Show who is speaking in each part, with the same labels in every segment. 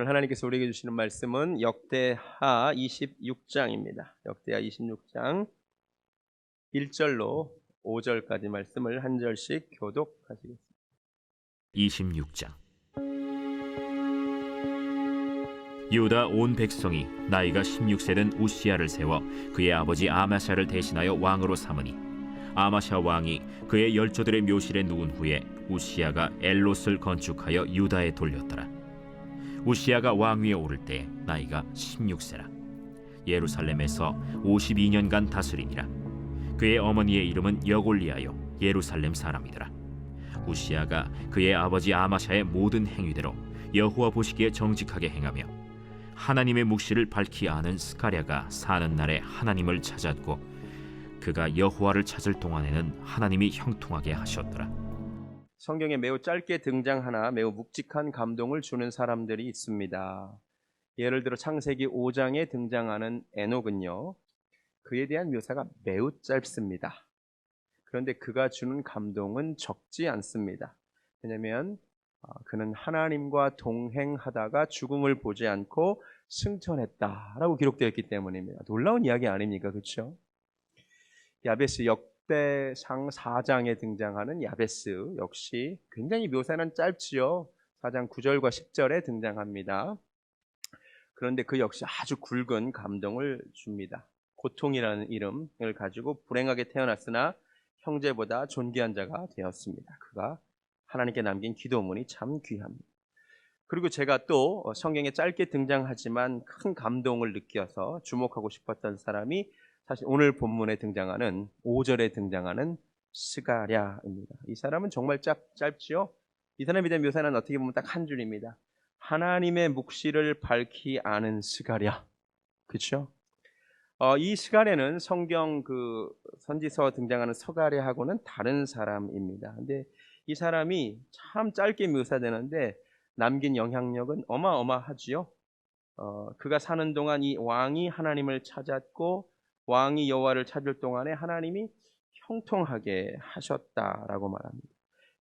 Speaker 1: 오늘 하나님께서 우리에게 주시는 말씀은 역대하 26장입니다. 역대하 26장 1절로 5절까지 말씀을 한 절씩 교독하시겠습니다.
Speaker 2: 26장. 유다 온 백성이 나이가 16세 된 우시야를 세워 그의 아버지 아마샤를 대신하여 왕으로 삼으니 아마샤 왕이 그의 열조들의 묘실에 누운 후에 우시야가 엘롯을 건축하여 유다에 돌렸더라. 우시야가 왕위에 오를 때 나이가 16세라. 예루살렘에서 52년간 다스리니라. 그의 어머니의 이름은 여골리아요 예루살렘 사람이더라. 우시야가 그의 아버지 아마샤의 모든 행위대로 여호와 보시기에 정직하게 행하며 하나님의 묵시를 밝히 아는 스가랴가 사는 날에 하나님을 찾았고 그가 여호와를 찾을 동안에는 하나님이 형통하게 하셨더라.
Speaker 1: 성경에 매우 짧게 등장하나 매우 묵직한 감동을 주는 사람들이 있습니다. 예를 들어 창세기 5장에 등장하는 에녹은요, 그에 대한 묘사가 매우 짧습니다. 그런데 그가 주는 감동은 적지 않습니다. 왜냐하면 그는 하나님과 동행하다가 죽음을 보지 않고 승천했다라고 기록되어 있기 때문입니다. 놀라운 이야기 아닙니까? 그렇죠? 야베스, 역대상 4장에 등장하는 야베스 역시 굉장히 묘사는 짧지요. 4장 9절과 10절에 등장합니다. 그런데 그 역시 아주 굵은 감동을 줍니다. 고통이라는 이름을 가지고 불행하게 태어났으나 형제보다 존귀한 자가 되었습니다. 그가 하나님께 남긴 기도문이 참 귀합니다. 그리고 제가 또 성경에 짧게 등장하지만 큰 감동을 느껴서 주목하고 싶었던 사람이 사실 오늘 본문에 등장하는 5절에 등장하는 스가랴입니다. 이 사람은 정말 짧지요. 이 사람에 대한 묘사는 어떻게 보면 딱 한 줄입니다. 하나님의 묵시를 밝히 아는 스가랴. 그렇죠? 이 스가랴는 성경 그 선지서 등장하는 스가랴하고는 다른 사람입니다. 근데 이 사람이 참 짧게 묘사되는데 남긴 영향력은 어마어마하지요. 그가 사는 동안 이 왕이 하나님을 찾았고 왕이 여호와를 찾을 동안에 하나님이 형통하게 하셨다라고 말합니다.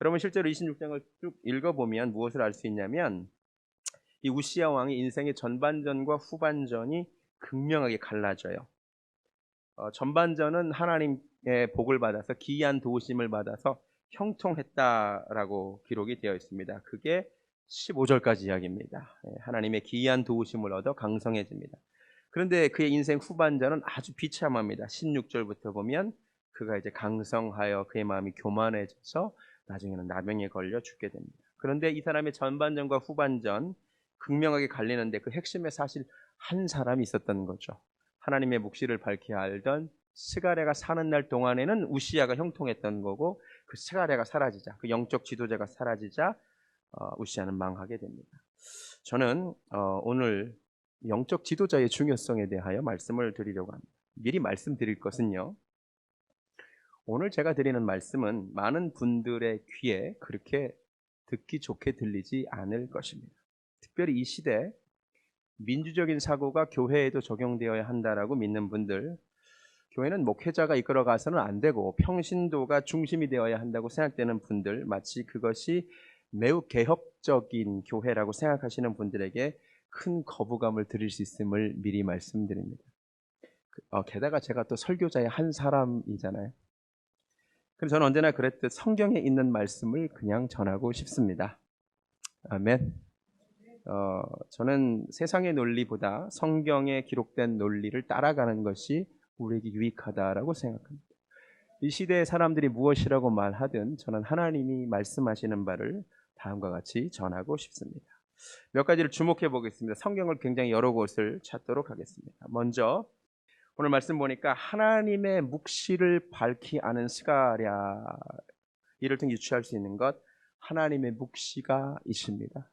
Speaker 1: 여러분 실제로 26장을 쭉 읽어보면 무엇을 알 수 있냐면 이 우시야 왕의 인생의 전반전과 후반전이 극명하게 갈라져요. 전반전은 하나님의 복을 받아서 기이한 도우심을 받아서 형통했다라고 기록이 되어 있습니다. 그게 15절까지 이야기입니다. 하나님의 기이한 도우심을 얻어 강성해집니다. 그런데 그의 인생 후반전은 아주 비참합니다. 16절부터 보면 그가 이제 강성하여 그의 마음이 교만해져서 나중에는 나병에 걸려 죽게 됩니다. 그런데 이 사람의 전반전과 후반전 극명하게 갈리는데 그 핵심에 사실 한 사람이 있었던 거죠. 하나님의 묵시를 밝히 알던 스가랴가 사는 날 동안에는 우시야가 형통했던 거고 그 스가랴가 사라지자, 그 영적 지도자가 사라지자 우시야는 망하게 됩니다. 저는 오늘 영적 지도자의 중요성에 대하여 말씀을 드리려고 합니다. 미리 말씀드릴 것은요, 오늘 제가 드리는 말씀은 많은 분들의 귀에 그렇게 듣기 좋게 들리지 않을 것입니다. 특별히 이 시대 민주적인 사고가 교회에도 적용되어야 한다라고 믿는 분들, 교회는 목회자가 이끌어가서는 안 되고 평신도가 중심이 되어야 한다고 생각되는 분들, 마치 그것이 매우 개혁적인 교회라고 생각하시는 분들에게 큰 거부감을 드릴 수 있음을 미리 말씀드립니다. 게다가 제가 또 설교자의 한 사람이잖아요. 그래서 저는 언제나 그랬듯 성경에 있는 말씀을 그냥 전하고 싶습니다. 아멘. 저는 세상의 논리보다 성경에 기록된 논리를 따라가는 것이 우리에게 유익하다라고 생각합니다. 이 시대의 사람들이 무엇이라고 말하든 저는 하나님이 말씀하시는 바를 다음과 같이 전하고 싶습니다. 몇 가지를 주목해 보겠습니다. 성경을 굉장히 여러 곳을 찾도록 하겠습니다. 먼저 오늘 말씀 보니까 하나님의 묵시를 밝히 아는 스가랴, 이를 통해 유추할 수 있는 것, 하나님의 묵시가 있습니다.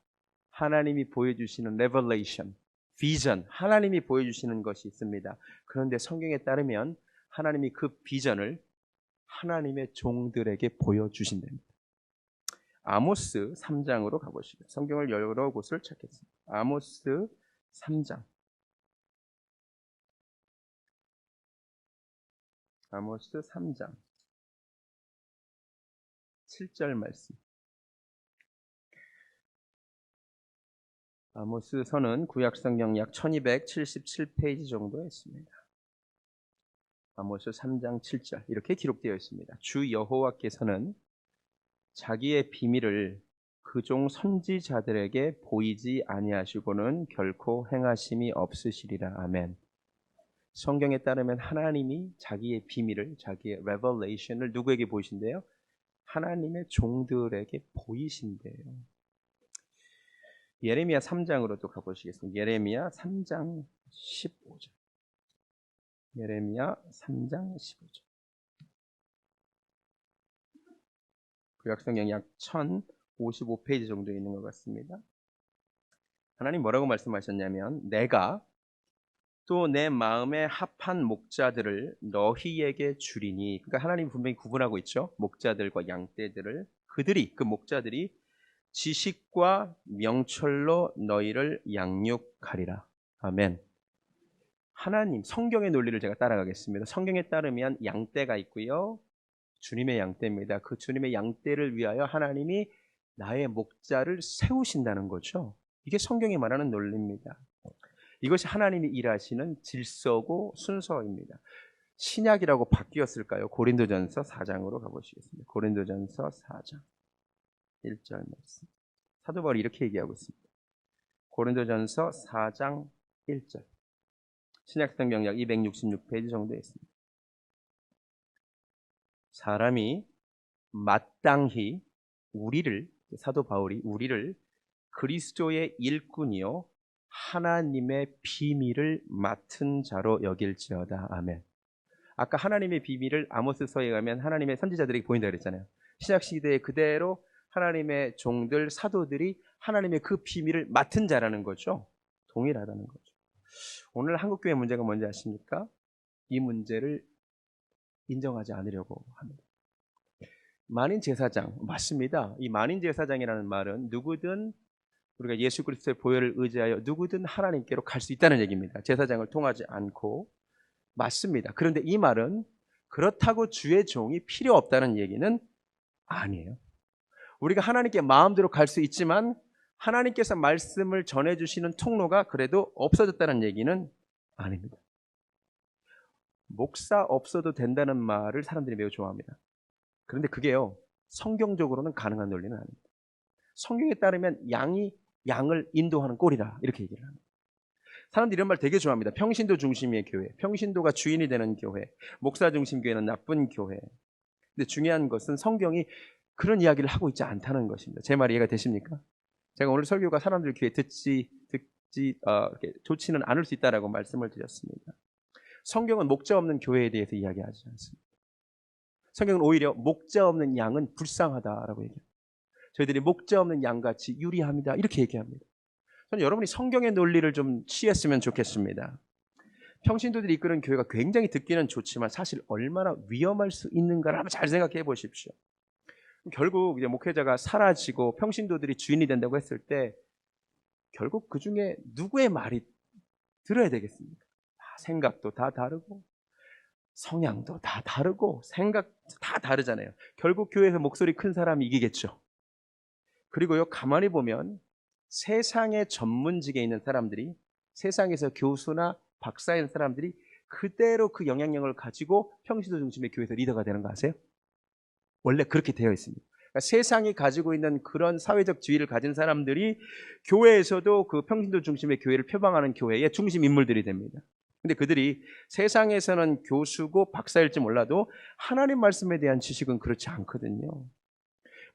Speaker 1: 하나님이 보여주시는 레벨레이션, 비전, 하나님이 보여주시는 것이 있습니다. 그런데 성경에 따르면 하나님이 그 비전을 하나님의 종들에게 보여주신답니다. 아모스 3장으로 가보시죠. 성경을 여러 곳을 찾겠습니다. 아모스 3장. 아모스 3장 7절 말씀. 아모스서는 구약성경 약 1277페이지 정도 있습니다. 아모스 3장 7절 이렇게 기록되어 있습니다. 주 여호와께서는 자기의 비밀을 그종 선지자들에게 보이지 아니하시고는 결코 행하심이 없으시리라. 아멘. 성경에 따르면 하나님이 자기의 비밀을, 자기의 레벨레이션을 누구에게 보이신대요? 하나님의 종들에게 보이신대요. 예레미야 3장으로 또 가보시겠습니다. 예레미야 3장 15절. 예레미야 3장 15절. 구약성경 약 1055페이지 정도 있는 것 같습니다. 하나님 뭐라고 말씀하셨냐면 내가 또 내 마음에 합한 목자들을 너희에게 주리니. 그러니까 하나님 분명히 구분하고 있죠. 목자들과 양떼들을. 그 목자들이 지식과 명철로 너희를 양육하리라. 아멘. 하나님, 성경의 논리를 제가 따라가겠습니다. 성경에 따르면 양떼가 있고요. 주님의 양떼입니다. 그 주님의 양떼를 위하여 하나님이 나의 목자를 세우신다는 거죠. 이게 성경이 말하는 논리입니다. 이것이 하나님이 일하시는 질서고 순서입니다. 신약이라고 바뀌었을까요? 고린도전서 4장으로 가보시겠습니다. 고린도전서 4장 1절 말씀. 사도 바울이 이렇게 얘기하고 있습니다. 고린도전서 4장 1절. 신약성경 약 266페이지 정도에 있습니다. 사람이 마땅히 사도 바울이 우리를 그리스도의 일꾼이요 하나님의 비밀을 맡은 자로 여길지어다. 아멘. 아까 하나님의 비밀을 아모스서에 가면 하나님의 선지자들에게 보인다 그랬잖아요. 신약시대에 그대로 하나님의 종들, 사도들이 하나님의 그 비밀을 맡은 자라는 거죠. 동일하다는 거죠. 오늘 한국교회 문제가 뭔지 아십니까? 이 문제를 인정하지 않으려고 합니다. 만인제사장, 맞습니다. 이 만인제사장이라는 말은 누구든 우리가 예수 그리스도의 보혈을 의지하여 누구든 하나님께로 갈 수 있다는 얘기입니다. 제사장을 통하지 않고. 맞습니다. 그런데 이 말은 그렇다고 주의 종이 필요 없다는 얘기는 아니에요. 우리가 하나님께 마음대로 갈 수 있지만 하나님께서 말씀을 전해주시는 통로가 그래도 없어졌다는 얘기는 아닙니다. 목사 없어도 된다는 말을 사람들이 매우 좋아합니다. 그런데 그게요, 성경적으로는 가능한 논리는 아닙니다. 성경에 따르면 양을 인도하는 꼴이다 이렇게 얘기를 합니다. 사람들이 이런 말 되게 좋아합니다. 평신도 중심의 교회, 평신도가 주인이 되는 교회, 목사 중심 교회는 나쁜 교회. 근데 중요한 것은 성경이 그런 이야기를 하고 있지 않다는 것입니다. 제 말이 이해가 되십니까? 제가 오늘 설교가 사람들 귀에 이렇게 좋지는 않을 수 있다라고 말씀을 드렸습니다. 성경은 목자 없는 교회에 대해서 이야기하지 않습니다. 성경은 오히려 목자 없는 양은 불쌍하다라고 얘기합니다. 저희들이 목자 없는 양같이 유리합니다 이렇게 얘기합니다. 저는 여러분이 성경의 논리를 좀 취했으면 좋겠습니다. 평신도들이 이끄는 교회가 굉장히 듣기는 좋지만 사실 얼마나 위험할 수 있는가를 한번 잘 생각해 보십시오. 결국 이제 목회자가 사라지고 평신도들이 주인이 된다고 했을 때 결국 그 중에 누구의 말이 들어야 되겠습니까? 생각도 다 다르고 성향도 다 다르고 생각 다 다르잖아요. 결국 교회에서 목소리 큰 사람이 이기겠죠. 그리고요, 가만히 보면 세상의 전문직에 있는 사람들이, 세상에서 교수나 박사인 사람들이 그대로 그 영향력을 가지고 평신도 중심의 교회에서 리더가 되는 거 아세요? 원래 그렇게 되어 있습니다. 그러니까 세상이 가지고 있는 그런 사회적 지위를 가진 사람들이 교회에서도 그 평신도 중심의 교회를 표방하는 교회의 중심 인물들이 됩니다. 근데 그들이 세상에서는 교수고 박사일지 몰라도 하나님 말씀에 대한 지식은 그렇지 않거든요.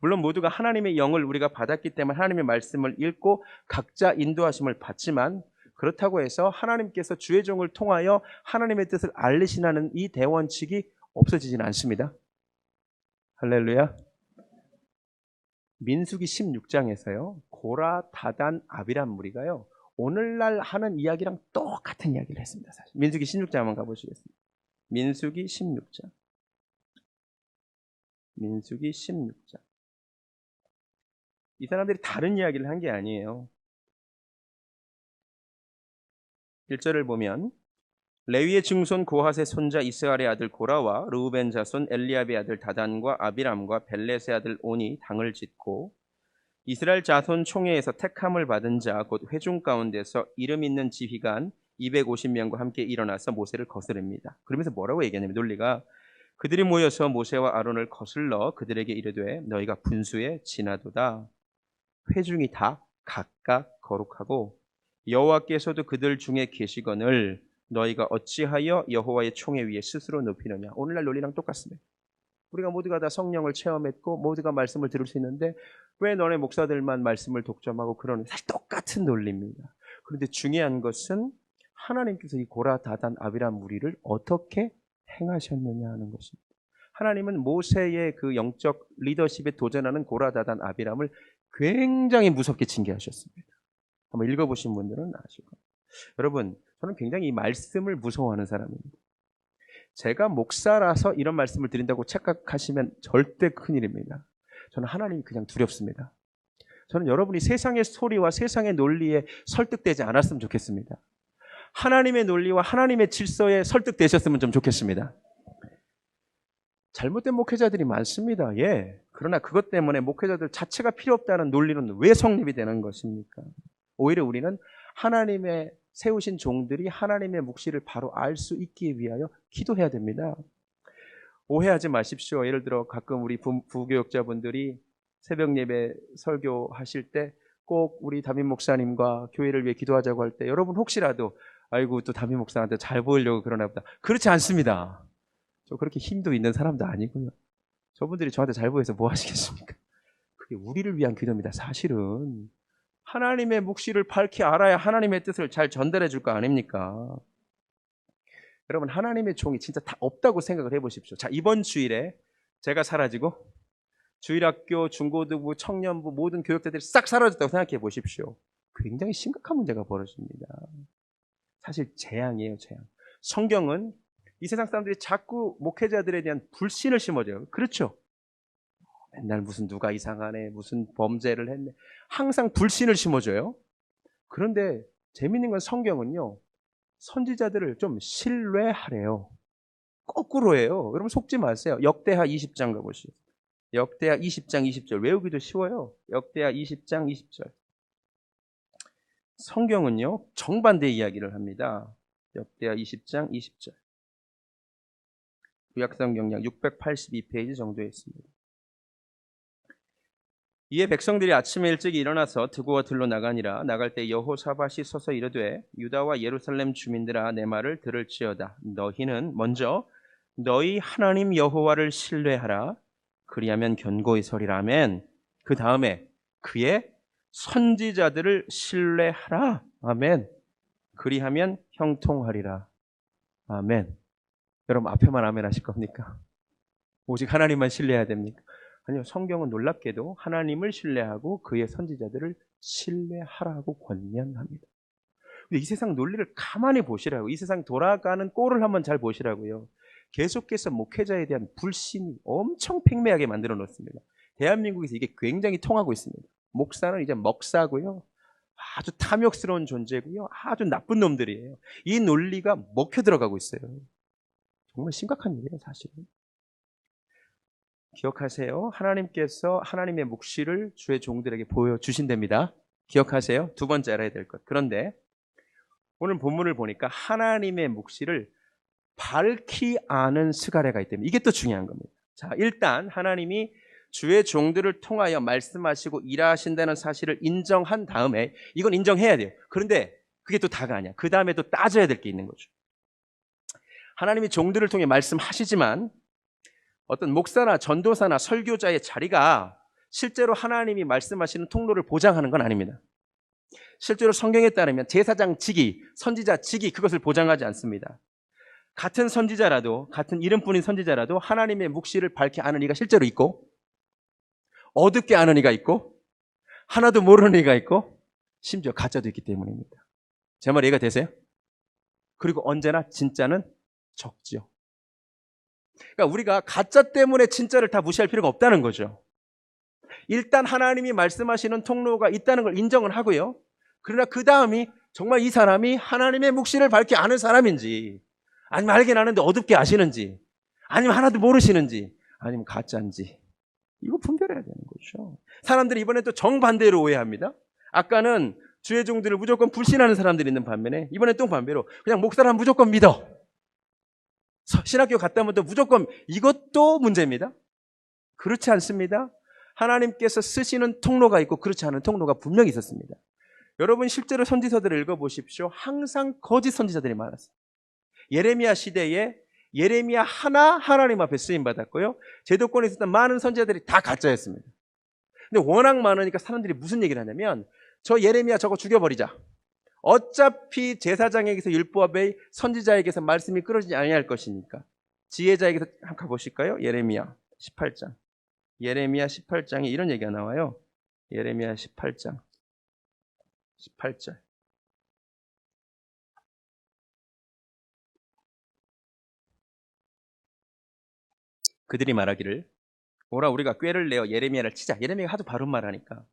Speaker 1: 물론 모두가 하나님의 영을 우리가 받았기 때문에 하나님의 말씀을 읽고 각자 인도하심을 받지만, 그렇다고 해서 하나님께서 주의 종을 통하여 하나님의 뜻을 알리시라는 이 대원칙이 없어지지는 않습니다. 할렐루야. 민수기 16장에서요 고라, 다단, 아비람 무리가요 오늘날 하는 이야기랑 똑같은 이야기를 했습니다. 사실 민수기 16장 한번 가보시겠습니다. 민수기 16장. 민수기 16장. 이 사람들이 다른 이야기를 한 게 아니에요. 1절을 보면 레위의 증손 고핫의 손자 이스라엘의 아들 고라와 르우벤 자손 엘리압의 아들 다단과 아비람과 벨렛의 아들 온이 당을 짓고 이스라엘 자손 총회에서 택함을 받은 자 곧 회중 가운데서 이름 있는 지휘관 250명과 함께 일어나서 모세를 거스릅니다. 그러면서 뭐라고 얘기하냐면 논리가 그들이 모여서 모세와 아론을 거슬러 그들에게 이르되 너희가 분수에 지나도다. 회중이 다 각각 거룩하고 여호와께서도 그들 중에 계시거늘 너희가 어찌하여 여호와의 총회 위에 스스로 높이느냐. 오늘날 논리랑 똑같습니다. 우리가 모두가 다 성령을 체험했고 모두가 말씀을 들을 수 있는데 왜 너네 목사들만 말씀을 독점하고 그러는, 사실 똑같은 논리입니다. 그런데 중요한 것은 하나님께서 이 고라 다단 아비람 무리를 어떻게 행하셨느냐 하는 것입니다. 하나님은 모세의 그 영적 리더십에 도전하는 고라 다단 아비람을 굉장히 무섭게 징계하셨습니다. 한번 읽어보신 분들은 아실 겁니다. 여러분, 저는 굉장히 이 말씀을 무서워하는 사람입니다. 제가 목사라서 이런 말씀을 드린다고 착각하시면 절대 큰일입니다. 저는 하나님이 그냥 두렵습니다. 저는 여러분이 세상의 소리와 세상의 논리에 설득되지 않았으면 좋겠습니다. 하나님의 논리와 하나님의 질서에 설득되셨으면 좀 좋겠습니다. 잘못된 목회자들이 많습니다. 예. 그러나 그것 때문에 목회자들 자체가 필요 없다는 논리는 왜 성립이 되는 것입니까? 오히려 우리는 하나님의 세우신 종들이 하나님의 묵시를 바로 알 수 있기 위하여 기도해야 됩니다. 오해하지 마십시오. 예를 들어 가끔 우리 부교역자분들이 새벽 예배 설교하실 때 꼭 우리 담임 목사님과 교회를 위해 기도하자고 할 때 여러분 혹시라도 아이고 또 담임 목사한테 잘 보이려고 그러나 보다. 그렇지 않습니다. 저 그렇게 힘도 있는 사람도 아니고요. 저분들이 저한테 잘 보여서 뭐 하시겠습니까? 그게 우리를 위한 기도입니다. 사실은 하나님의 묵시를 밝히 알아야 하나님의 뜻을 잘 전달해 줄 거 아닙니까? 여러분, 하나님의 종이 진짜 다 없다고 생각을 해보십시오. 자, 이번 주일에 제가 사라지고 주일학교, 중고등부, 청년부 모든 교육자들이 싹 사라졌다고 생각해 보십시오. 굉장히 심각한 문제가 벌어집니다. 사실 재앙이에요, 재앙. 성경은 이 세상 사람들이 자꾸 목회자들에 대한 불신을 심어줘요. 그렇죠? 맨날 무슨 누가 이상하네, 무슨 범죄를 했네. 항상 불신을 심어줘요. 그런데 재밌는 건 성경은요, 선지자들을 좀 신뢰하래요. 거꾸로예요. 여러분 속지 마세요. 역대하 20장 가보시죠. 역대하 20장 20절 외우기도 쉬워요. 역대하 20장 20절. 성경은요 정반대 이야기를 합니다. 역대하 20장 20절. 구약성경 약 682페이지 정도에 있습니다. 이에 백성들이 아침에 일찍 일어나서 드고와 들로 나가니라. 나갈 때 여호사밧이 서서 이르되 유다와 예루살렘 주민들아 내 말을 들을지어다. 너희는 먼저 너희 하나님 여호와를 신뢰하라. 그리하면 견고히 서리라. 아멘. 그 다음에 그의 선지자들을 신뢰하라. 아멘. 그리하면 형통하리라. 아멘. 여러분 앞에만 아멘 하실 겁니까? 오직 하나님만 신뢰해야 됩니까? 아니요. 성경은 놀랍게도 하나님을 신뢰하고 그의 선지자들을 신뢰하라고 권면합니다. 근데 이 세상 논리를 가만히 보시라고, 이 세상 돌아가는 꼴을 한번 잘 보시라고요. 계속해서 목회자에 대한 불신이 엄청 팽배하게 만들어 놓습니다. 대한민국에서 이게 굉장히 통하고 있습니다. 목사는 이제 먹사고요. 아주 탐욕스러운 존재고요. 아주 나쁜 놈들이에요. 이 논리가 먹혀 들어가고 있어요. 정말 심각한 일이에요, 사실은. 기억하세요. 하나님께서 하나님의 묵시를 주의 종들에게 보여주신답니다. 기억하세요. 두 번째 알아야 될 것. 그런데 오늘 본문을 보니까 하나님의 묵시를 밝히 아는 스가랴가 있다면 이게 또 중요한 겁니다. 자, 일단 하나님이 주의 종들을 통하여 말씀하시고 일하신다는 사실을 인정한 다음에 이건 인정해야 돼요. 그런데 그게 또 다가 아니야. 그 다음에 또 따져야 될 게 있는 거죠. 하나님이 종들을 통해 말씀하시지만 어떤 목사나 전도사나 설교자의 자리가 실제로 하나님이 말씀하시는 통로를 보장하는 건 아닙니다. 실제로 성경에 따르면 제사장 직위, 선지자 직위 그것을 보장하지 않습니다. 같은 선지자라도, 같은 이름뿐인 선지자라도 하나님의 묵시를 밝히 아는 이가 실제로 있고 어둡게 아는 이가 있고 하나도 모르는 이가 있고 심지어 가짜도 있기 때문입니다. 제 말 이해가 되세요? 그리고 언제나 진짜는 적지요. 그러니까 우리가 가짜 때문에 진짜를 다 무시할 필요가 없다는 거죠. 일단 하나님이 말씀하시는 통로가 있다는 걸 인정을 하고요. 그러나 그 다음이 정말 이 사람이 하나님의 묵시를 밝히 아는 사람인지, 아니면 알긴 아는데 어둡게 아시는지, 아니면 하나도 모르시는지, 아니면 가짜인지, 이거 분별해야 되는 거죠. 사람들이 이번에 또 정반대로 오해합니다. 아까는 주의 종들을 무조건 불신하는 사람들이 있는 반면에 이번에 또 반대로 그냥 목사를 무조건 믿어. 신학교 갔다 오면 또 무조건 이것도 문제입니다. 그렇지 않습니다. 하나님께서 쓰시는 통로가 있고 그렇지 않은 통로가 분명히 있었습니다. 여러분 실제로 선지서들을 읽어보십시오. 항상 거짓 선지자들이 많았어요. 예레미야 시대에 예레미야 하나님 앞에 쓰임받았고요. 제도권에 있었던 많은 선지자들이 다 가짜였습니다. 근데 워낙 많으니까 사람들이 무슨 얘기를 하냐면 저 예레미야 저거 죽여버리자. 어차피 제사장에게서 율법의 선지자에게서 말씀이 끊어지지 아니할 것이니까. 지혜자에게서 한번 가보실까요? 예레미야 18장. 예레미야 18장에 이런 얘기가 나와요. 예레미야 18장 18절. 그들이 말하기를 오라 우리가 꾀를 내어 예레미야를 치자. 예레미야가 하도 바른 말하니까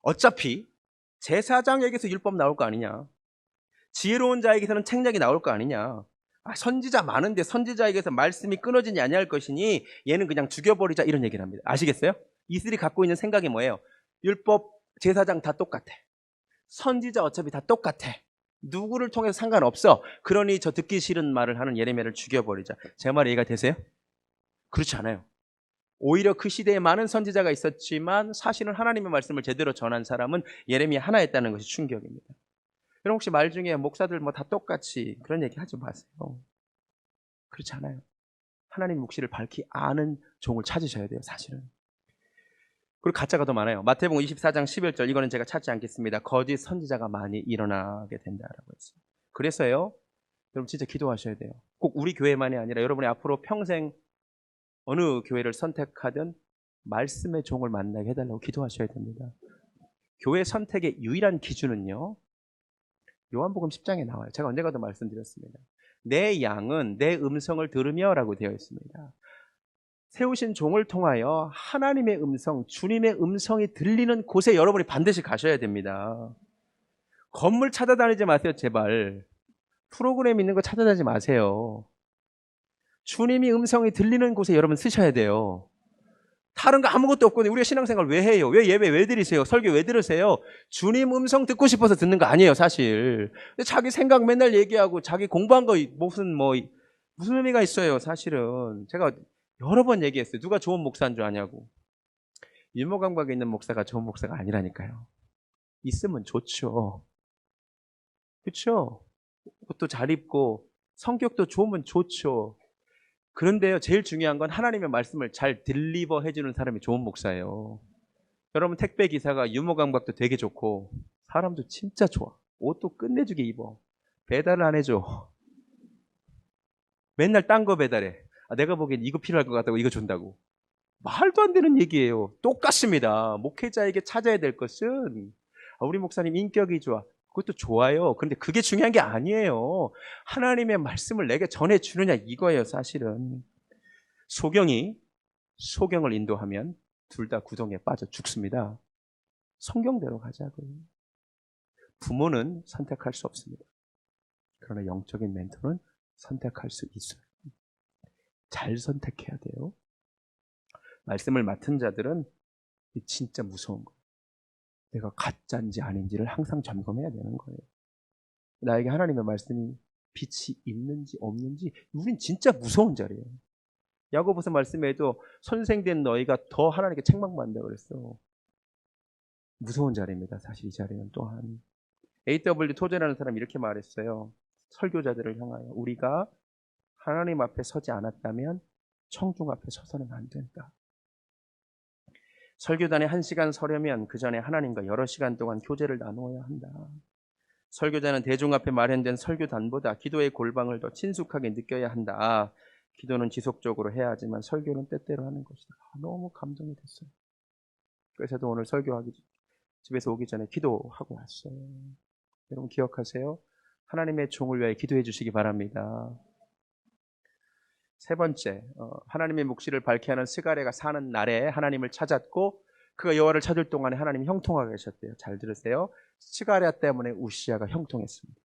Speaker 1: 어차피 제사장에게서 율법 나올 거 아니냐. 지혜로운 자에게서는 책략이 나올 거 아니냐. 선지자 많은데 선지자에게서 말씀이 끊어지지 아니할 것이니 얘는 그냥 죽여버리자 이런 얘기를 합니다. 아시겠어요? 이들이 갖고 있는 생각이 뭐예요? 율법 제사장 다 똑같아. 선지자 어차피 다 똑같아. 누구를 통해서 상관없어. 그러니 저 듣기 싫은 말을 하는 예레미야를 죽여버리자. 제 말 이해가 되세요? 그렇지 않아요. 오히려 그 시대에 많은 선지자가 있었지만 사실은 하나님의 말씀을 제대로 전한 사람은 예레미야 하나였다는 것이 충격입니다. 여러분 혹시 말 중에 목사들 뭐 다 똑같이 그런 얘기 하지 마세요. 그렇지 않아요. 하나님 묵시를 밝히 아는 종을 찾으셔야 돼요. 사실은. 그리고 가짜가 더 많아요. 마태복음 24장 11절 이거는 제가 찾지 않겠습니다. 거짓 선지자가 많이 일어나게 된다라고 했어요. 그래서요. 여러분 진짜 기도하셔야 돼요. 꼭 우리 교회만이 아니라 여러분이 앞으로 평생 어느 교회를 선택하든 말씀의 종을 만나게 해달라고 기도하셔야 됩니다. 교회 선택의 유일한 기준은요. 요한복음 10장에 나와요. 제가 언젠가도 말씀드렸습니다. 내 양은 내 음성을 들으며 라고 되어 있습니다. 세우신 종을 통하여 하나님의 음성, 주님의 음성이 들리는 곳에 여러분이 반드시 가셔야 됩니다. 건물 찾아다니지 마세요. 제발. 프로그램 있는 거 찾아다니지 마세요. 주님이 음성이 들리는 곳에 여러분 쓰셔야 돼요. 다른 거 아무것도 없거든요. 우리가 신앙생활 왜 해요? 왜 예배 왜 드리세요? 설교 왜 들으세요? 주님 음성 듣고 싶어서 듣는 거 아니에요, 사실. 근데 자기 생각 맨날 얘기하고 자기 공부한 거 무슨 의미가 있어요, 사실은. 제가 여러 번 얘기했어요. 누가 좋은 목사인 줄 아냐고. 유머감각에 있는 목사가 좋은 목사가 아니라니까요. 있으면 좋죠. 그렇죠? 옷도 잘 입고 성격도 좋으면 좋죠. 그런데요, 제일 중요한 건 하나님의 말씀을 잘 딜리버 해주는 사람이 좋은 목사예요. 여러분 택배 기사가 유머 감각도 되게 좋고 사람도 진짜 좋아. 옷도 끝내주게 입어. 배달을 안 해줘. 맨날 딴 거 배달해. 내가 보기엔 이거 필요할 것 같다고 이거 준다고. 말도 안 되는 얘기예요. 똑같습니다. 목회자에게 찾아야 될 것은 우리 목사님 인격이 좋아. 그것도 좋아요. 그런데 그게 중요한 게 아니에요. 하나님의 말씀을 내게 전해주느냐 이거예요. 사실은. 소경을 인도하면 둘 다 구덩이에 빠져 죽습니다. 성경대로 가자고요. 부모는 선택할 수 없습니다. 그러나 영적인 멘토는 선택할 수 있어요. 잘 선택해야 돼요. 말씀을 맡은 자들은 진짜 무서운 거예요. 내가 가짜인지 아닌지를 항상 점검해야 되는 거예요. 나에게 하나님의 말씀이 빛이 있는지 없는지 우린 진짜 무서운 자리예요. 야고보서 말씀에도 선생된 너희가 더 하나님께 책망받는다고 그랬어. 무서운 자리입니다. 사실 이 자리는 또한. A.W. 토제라는 사람이 이렇게 말했어요. 설교자들을 향하여 우리가 하나님 앞에 서지 않았다면 청중 앞에 서서는 안 된다. 설교단에 1시간 서려면 그 전에 하나님과 여러 시간 동안 교제를 나누어야 한다. 설교자는 대중 앞에 마련된 설교단보다 기도의 골방을 더 친숙하게 느껴야 한다. 기도는 지속적으로 해야 하지만 설교는 때때로 하는 것이다. 너무 감동이 됐어요. 그래서 저도 오늘 집에서 오기 전에 기도하고 왔어요. 여러분 기억하세요. 하나님의 종을 위하여 기도해 주시기 바랍니다. 세 번째, 하나님의 묵시를 밝게 하는 스가랴가 사는 날에 하나님을 찾았고 그가 여호와를 찾을 동안에 하나님이 형통하게 하셨대요. 잘 들으세요. 스가랴 때문에 우시아가 형통했습니다.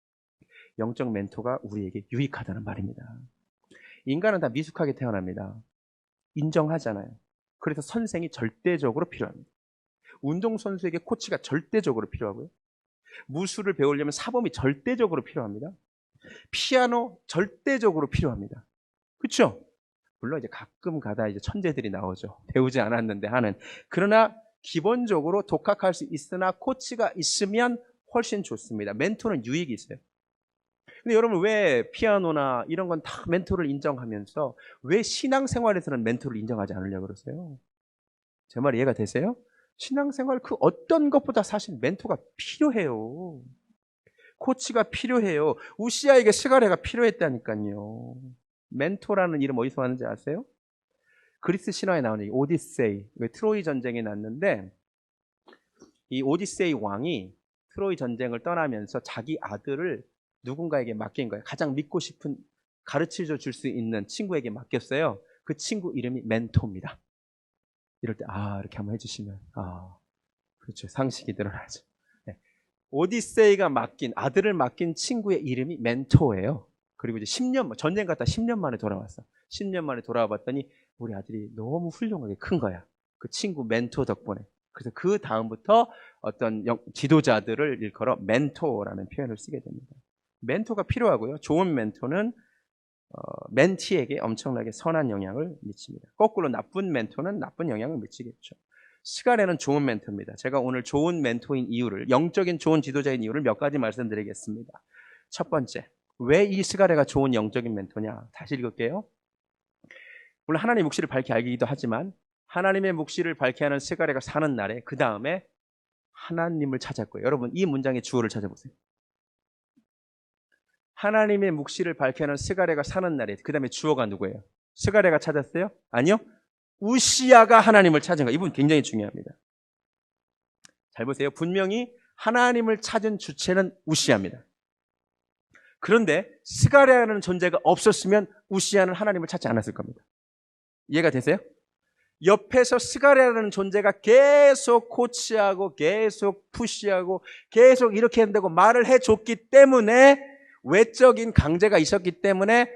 Speaker 1: 영적 멘토가 우리에게 유익하다는 말입니다. 인간은 다 미숙하게 태어납니다. 인정하잖아요. 그래서 선생이 절대적으로 필요합니다. 운동선수에게 코치가 절대적으로 필요하고요. 무술을 배우려면 사범이 절대적으로 필요합니다. 피아노 절대적으로 필요합니다. 그렇죠? 물론 이제 가끔 가다 이제 천재들이 나오죠. 배우지 않았는데 하는. 그러나 기본적으로 독학할 수 있으나 코치가 있으면 훨씬 좋습니다. 멘토는 유익이 있어요. 근데 여러분 왜 피아노나 이런 건 다 멘토를 인정하면서 왜 신앙생활에서는 멘토를 인정하지 않으려고 그러세요? 제 말 이해가 되세요? 신앙생활 그 어떤 것보다 사실 멘토가 필요해요. 코치가 필요해요. 우시아에게 스가랴가 필요했다니까요. 멘토라는 이름 어디서 왔는지 아세요? 그리스 신화에 나오는 오디세이, 트로이 전쟁이 났는데 이 오디세이 왕이 트로이 전쟁을 떠나면서 자기 아들을 누군가에게 맡긴 거예요. 가장 믿고 싶은 가르쳐 줄 수 있는 친구에게 맡겼어요. 그 친구 이름이 멘토입니다. 이럴 때 이렇게 한번 해주시면 그렇죠. 상식이 늘어나죠. 네. 오디세이가 아들을 맡긴 친구의 이름이 멘토예요. 그리고 이제 전쟁 갔다 10년 만에 돌아왔어. 10년 만에 돌아와 봤더니 우리 아들이 너무 훌륭하게 큰 거야. 그 친구 멘토 덕분에. 그래서 그 다음부터 어떤 지도자들을 일컬어 멘토라는 표현을 쓰게 됩니다. 멘토가 필요하고요. 좋은 멘토는 멘티에게 엄청나게 선한 영향을 미칩니다. 거꾸로 나쁜 멘토는 나쁜 영향을 미치겠죠. 스가랴는 좋은 멘토입니다. 제가 오늘 좋은 멘토인 이유를, 영적인 좋은 지도자인 이유를 몇 가지 말씀드리겠습니다. 첫 번째, 왜 이 스가랴가 좋은 영적인 멘토냐? 다시 읽을게요. 물론 하나님의 묵시를 밝히 알기도 하지만 하나님의 묵시를 밝히 하는 스가랴가 사는 날에 그 다음에 하나님을 찾았고요. 여러분 이 문장의 주어를 찾아보세요. 하나님의 묵시를 밝히 하는 스가랴가 사는 날에 그 다음에 주어가 누구예요? 스가랴가 찾았어요? 아니요. 우시아가 하나님을 찾은 거예요. 이분 굉장히 중요합니다. 잘 보세요. 분명히 하나님을 찾은 주체는 우시아입니다. 그런데 스가랴라는 존재가 없었으면 우시아는 하나님을 찾지 않았을 겁니다. 이해가 되세요? 옆에서 스가랴라는 존재가 계속 코치하고 계속 푸시하고 계속 이렇게 한다고 말을 해줬기 때문에 외적인 강제가 있었기 때문에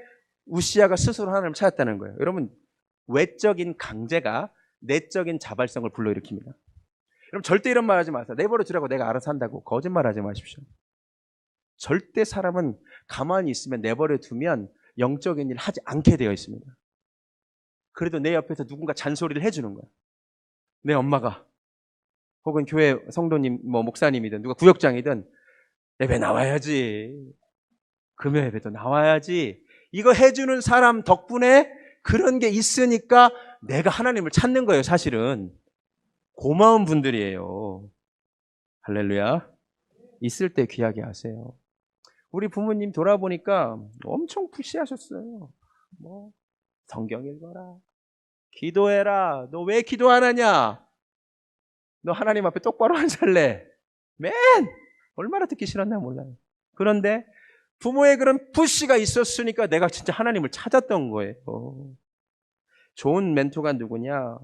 Speaker 1: 우시아가 스스로 하나님을 찾았다는 거예요. 여러분 외적인 강제가 내적인 자발성을 불러일으킵니다. 여러분 절대 이런 말 하지 마세요. 내버려 두라고 내가 알아서 한다고. 거짓말하지 마십시오. 절대 사람은 가만히 있으면 내버려 두면 영적인 일을 하지 않게 되어 있습니다. 그래도 내 옆에서 누군가 잔소리를 해주는 거야. 내 엄마가 혹은 교회 성도님 목사님이든 누가 구역장이든 예배 나와야지. 금요 예배도 나와야지. 이거 해주는 사람 덕분에 그런 게 있으니까 내가 하나님을 찾는 거예요. 사실은 고마운 분들이에요. 할렐루야. 있을 때 귀하게 하세요. 우리 부모님 돌아보니까 엄청 푸시하셨어요. 성경 읽어라, 기도해라. 너 왜 기도 안 하냐? 너 하나님 앞에 똑바로 앉을래? 얼마나 듣기 싫었나 몰라요. 그런데 부모의 그런 푸시가 있었으니까 내가 진짜 하나님을 찾았던 거예요. 좋은 멘토가 누구냐?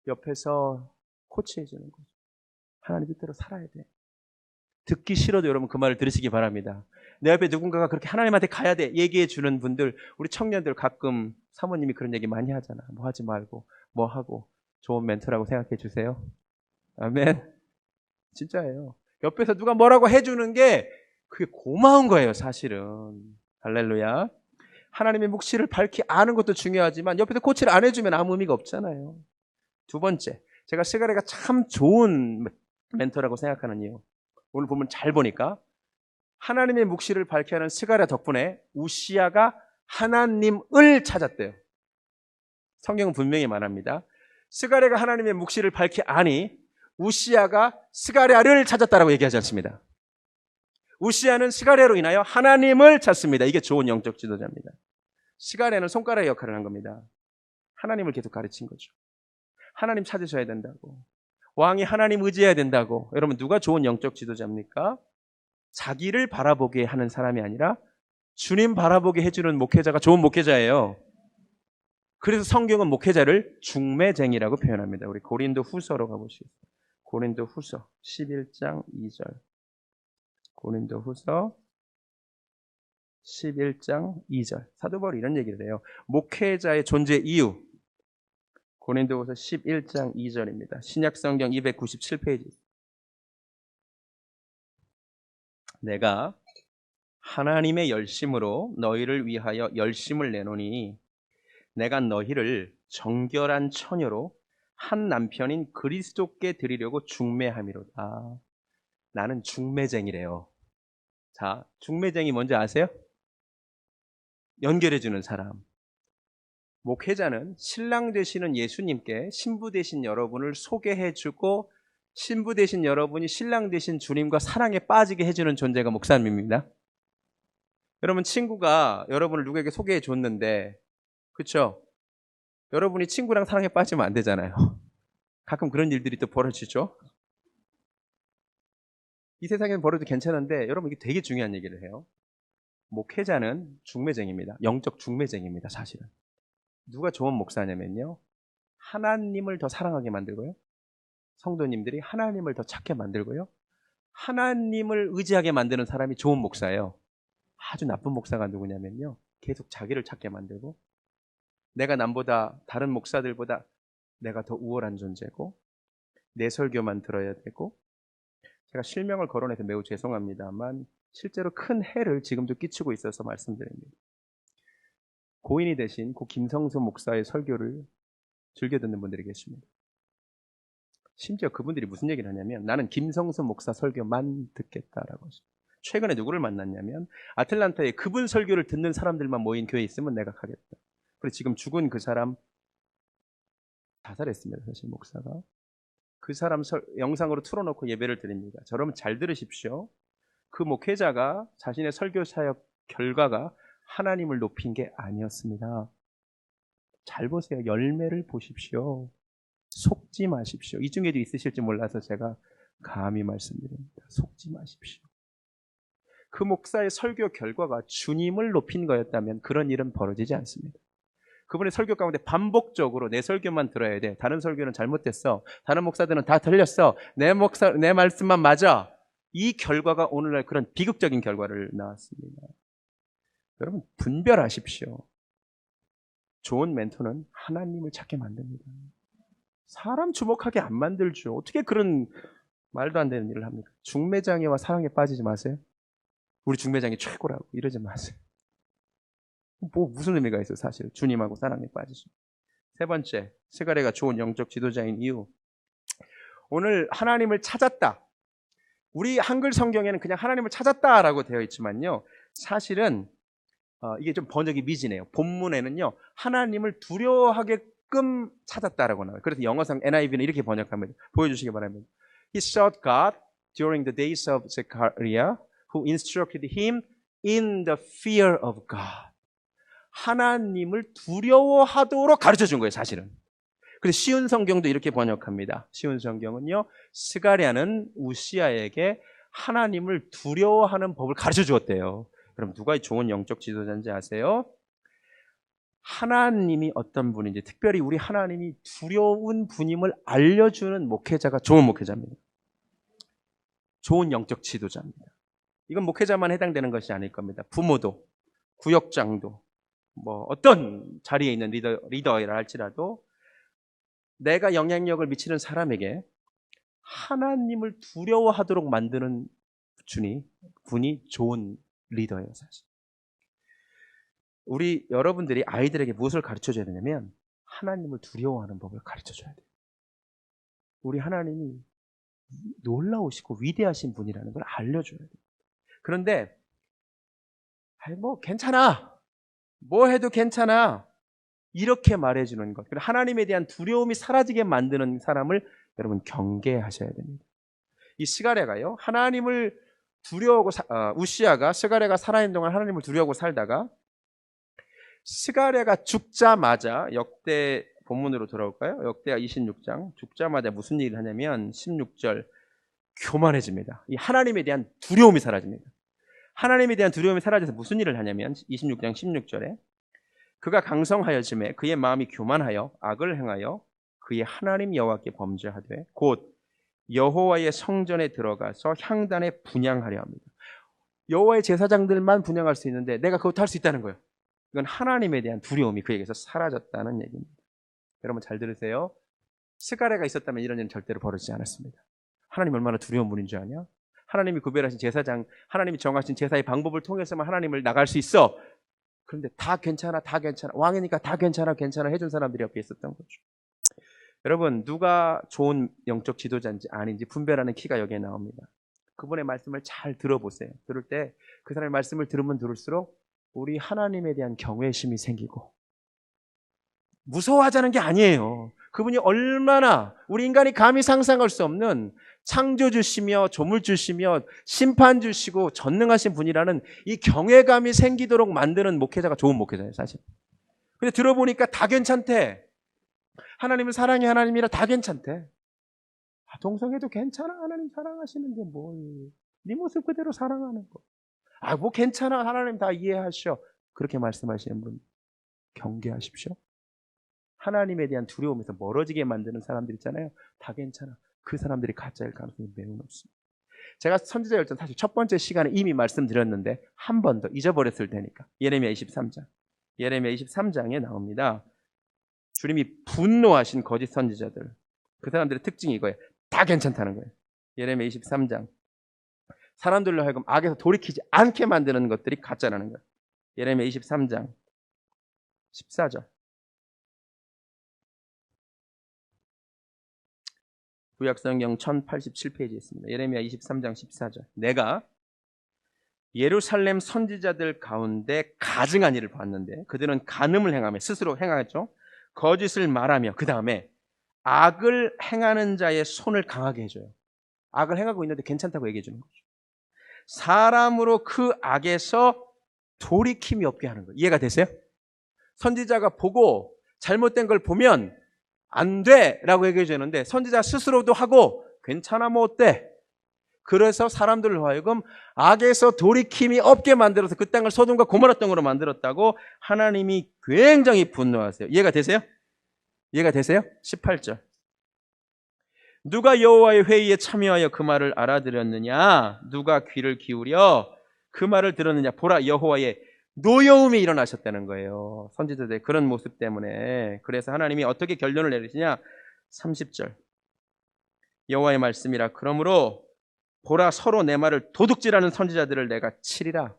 Speaker 1: 옆에서 코치해주는 거죠. 하나님 뜻대로 살아야 돼. 듣기 싫어도 여러분 그 말을 들으시기 바랍니다. 내 옆에 누군가가 그렇게 하나님한테 가야 돼 얘기해 주는 분들, 우리 청년들 가끔 사모님이 그런 얘기 많이 하잖아. 뭐 하지 말고 뭐 하고. 좋은 멘토라고 생각해 주세요. 아멘. 진짜예요. 옆에서 누가 뭐라고 해주는 게 그게 고마운 거예요. 사실은. 할렐루야. 하나님의 묵시를 밝히 아는 것도 중요하지만 옆에서 코치를 안 해주면 아무 의미가 없잖아요. 두 번째, 제가 스가랴가 참 좋은 멘토라고 생각하는 이유, 오늘 보면 잘 보니까 하나님의 묵시를 밝히 하는 스가랴 덕분에 우시아가 하나님을 찾았대요. 성경은 분명히 말합니다. 스가랴가 하나님의 묵시를 밝히 아니 우시아가 스가랴를 찾았다라고 얘기하지 않습니다. 우시아는 스가랴로 인하여 하나님을 찾습니다. 이게 좋은 영적 지도자입니다. 스가랴는 손가락의 역할을 한 겁니다. 하나님을 계속 가르친 거죠. 하나님 찾으셔야 된다고. 왕이 하나님 의지해야 된다고. 여러분 누가 좋은 영적 지도자입니까? 자기를 바라보게 하는 사람이 아니라 주님 바라보게 해주는 목회자가 좋은 목회자예요. 그래서 성경은 목회자를 중매쟁이라고 표현합니다. 우리 고린도 후서로 가보시겠습니다. 고린도 후서 11장 2절. 고린도 후서 11장 2절. 사도 바울이 이런 얘기를 해요. 목회자의 존재 이유. 고린도후서 11장 2절입니다. 신약성경 297페이지. 내가 하나님의 열심으로 너희를 위하여 열심을 내노니 내가 너희를 정결한 처녀로 한 남편인 그리스도께 드리려고 중매함이로다. 나는 중매쟁이래요. 자, 중매쟁이 뭔지 아세요? 연결해주는 사람. 목회자는 신랑 되시는 예수님께 신부 되신 여러분을 소개해주고 신부 되신 여러분이 신랑 되신 주님과 사랑에 빠지게 해주는 존재가 목사님입니다. 여러분, 친구가 여러분을 누구에게 소개해 줬는데, 그렇죠? 여러분이 친구랑 사랑에 빠지면 안 되잖아요. 가끔 그런 일들이 또 벌어지죠. 이 세상에는 벌어도 괜찮은데 여러분, 이게 되게 중요한 얘기를 해요. 목회자는 중매쟁입니다. 영적 중매쟁입니다. 사실은 누가 좋은 목사냐면요, 하나님을 더 사랑하게 만들고요, 성도님들이 하나님을 더 찾게 만들고요, 하나님을 의지하게 만드는 사람이 좋은 목사예요. 아주 나쁜 목사가 누구냐면요, 계속 자기를 찾게 만들고 내가 남보다, 다른 목사들보다 내가 더 우월한 존재고 내 설교만 들어야 되고, 제가 실명을 거론해서 매우 죄송합니다만 실제로 큰 해를 지금도 끼치고 있어서 말씀드립니다. 고인이 되신 고 김성수 목사의 설교를 즐겨 듣는 분들이 계십니다. 심지어 그분들이 무슨 얘기를 하냐면, 나는 김성수 목사 설교만 듣겠다라고 하십니다. 최근에 누구를 만났냐면, 아틀란타에 그분 설교를 듣는 사람들만 모인 교회 있으면 내가 가겠다. 그리고 지금 죽은 그 사람 자살했습니다. 사실 목사가. 그 사람 영상으로 틀어놓고 예배를 드립니다. 여러분 잘 들으십시오. 그 목회자가 자신의 설교 사역 결과가 하나님을 높인 게 아니었습니다. 잘 보세요. 열매를 보십시오. 속지 마십시오. 이 중에도 있으실지 몰라서 제가 감히 말씀드립니다. 속지 마십시오. 그 목사의 설교 결과가 주님을 높인 거였다면 그런 일은 벌어지지 않습니다. 그분의 설교 가운데 반복적으로 내 설교만 들어야 돼, 다른 설교는 잘못됐어, 다른 목사들은 다 틀렸어, 내 말씀만 맞아, 이 결과가 오늘날 그런 비극적인 결과를 낳았습니다. 여러분, 분별하십시오. 좋은 멘토는 하나님을 찾게 만듭니다. 사람 주목하게 안 만들죠. 어떻게 그런 말도 안 되는 일을 합니까? 중매장애와 사랑에 빠지지 마세요. 우리 중매장애 최고라고 이러지 마세요. 뭐 무슨 의미가 있어요? 사실 주님하고 사랑에 빠지죠. 세 번째, 스가랴가 좋은 영적 지도자인 이유. 오늘 하나님을 찾았다. 우리 한글 성경에는 그냥 하나님을 찾았다라고 되어 있지만요, 사실은 이게 좀 번역이 미지네요. 본문에는요, 하나님을 두려워하게끔 찾았다라고 나와요. 그래서 영어상 NIV는 이렇게 번역합니다. 보여주시기 바랍니다. He sought God during the days of Zechariah, who instructed him in the fear of God. 하나님을 두려워하도록 가르쳐 준 거예요, 사실은. 그래서 쉬운 성경도 이렇게 번역합니다. 쉬운 성경은요, 스가랴는 우시아에게 하나님을 두려워하는 법을 가르쳐 주었대요. 그럼 누가 좋은 영적 지도자인지 아세요? 하나님이 어떤 분인지, 특별히 우리 하나님이 두려운 분임을 알려주는 목회자가 좋은 목회자입니다. 좋은 영적 지도자입니다. 이건 목회자만 해당되는 것이 아닐 겁니다. 부모도, 구역장도, 뭐 어떤 자리에 있는 리더라 할지라도 내가 영향력을 미치는 사람에게 하나님을 두려워하도록 만드는 분이 좋은 리더예요, 사실. 우리 여러분들이 아이들에게 무엇을 가르쳐줘야 되냐면 하나님을 두려워하는 법을 가르쳐줘야 돼요. 우리 하나님이 놀라우시고 위대하신 분이라는 걸 알려줘야 돼요. 그런데 뭐 괜찮아, 뭐 해도 괜찮아, 이렇게 말해주는 것, 하나님에 대한 두려움이 사라지게 만드는 사람을 여러분 경계하셔야 됩니다. 이 스가랴가요, 하나님을 두려워하고 우시아가, 스가랴가 살아있는 동안 하나님을 두려워하고 살다가 스가랴가 죽자마자, 역대 본문으로 돌아올까요? 역대하 26장 죽자마자 무슨 일을 하냐면 16절 교만해집니다. 이 하나님에 대한 두려움이 사라집니다. 하나님에 대한 두려움이 사라져서 무슨 일을 하냐면 26장 16절에 그가 강성하여짐에 그의 마음이 교만하여 악을 행하여 그의 하나님 여호와께 범죄하되 곧 여호와의 성전에 들어가서 향단에 분향하려 합니다. 여호와의 제사장들만 분향할 수 있는데 내가 그것도 할 수 있다는 거예요. 이건 하나님에 대한 두려움이 그에게서 사라졌다는 얘기입니다. 여러분 잘 들으세요. 스가랴가 있었다면 이런 일은 절대로 벌어지지 않았습니다. 하나님 얼마나 두려운 분인 줄 아냐? 하나님이 구별하신 제사장, 하나님이 정하신 제사의 방법을 통해서만 하나님을 나갈 수 있어. 그런데 다 괜찮아, 다 괜찮아. 왕이니까 다 괜찮아, 괜찮아 해준 사람들이 옆에 있었던 거죠. 여러분, 누가 좋은 영적 지도자인지 아닌지 분별하는 키가 여기에 나옵니다. 그분의 말씀을 잘 들어보세요. 들을 때 그 사람의 말씀을 들으면 들을수록 우리 하나님에 대한 경외심이 생기고, 무서워하자는 게 아니에요. 그분이 얼마나 우리 인간이 감히 상상할 수 없는 창조주시며 조물주시며 심판주시고 전능하신 분이라는 이 경외감이 생기도록 만드는 목회자가 좋은 목회자예요, 사실. 근데 들어보니까 다 괜찮대. 하나님은 사랑의 하나님이라 다 괜찮대. 동성애도 괜찮아, 하나님 사랑하시는데 뭘. 네 모습 그대로 사랑하는 거. 뭐 괜찮아, 하나님 다 이해하셔. 그렇게 말씀하시는 분 경계하십시오. 하나님에 대한 두려움에서 멀어지게 만드는 사람들 있잖아요. 다 괜찮아. 그 사람들이 가짜일 가능성이 매우 높습니다. 제가 선지자 열전 사실 첫 번째 시간에 이미 말씀드렸는데 한 번 더 잊어버렸을 테니까. 예레미야 23장. 예레미야 23장에 나옵니다. 주님이 분노하신 거짓 선지자들. 그 사람들의 특징이 이거예요. 다 괜찮다는 거예요. 예레미야 23장. 사람들로 하여금 악에서 돌이키지 않게 만드는 것들이 가짜라는 거예요. 예레미야 23장 14절. 구약성경 1087페이지에 있습니다. 예레미야 23장 14절. 내가 예루살렘 선지자들 가운데 가증한 일을 봤는데 그들은 간음을 행하며 스스로 행하였죠. 거짓을 말하며 그 다음에 악을 행하는 자의 손을 강하게 해줘요. 악을 행하고 있는데 괜찮다고 얘기해 주는 거죠. 사람으로 그 악에서 돌이킴이 없게 하는 거예요. 이해가 되세요? 선지자가 보고 잘못된 걸 보면 안 돼! 라고 얘기해 주는데 선지자 스스로도 하고 괜찮아 뭐 어때? 그래서 사람들로 하여금 악에서 돌이킴이 없게 만들어서 그 땅을 소돔과 고모라 땅으로 만들었다고 하나님이 굉장히 분노하세요. 이해가 되세요? 이해가 되세요? 18절. 누가 여호와의 회의에 참여하여 그 말을 알아들었느냐? 누가 귀를 기울여 그 말을 들었느냐? 보라, 여호와의 노여움이 일어나셨다는 거예요. 선지자들의 그런 모습 때문에. 그래서 하나님이 어떻게 결론을 내리시냐? 30절. 여호와의 말씀이라. 그러므로 보라, 서로 내 말을 도둑질하는 선지자들을 내가 치리라.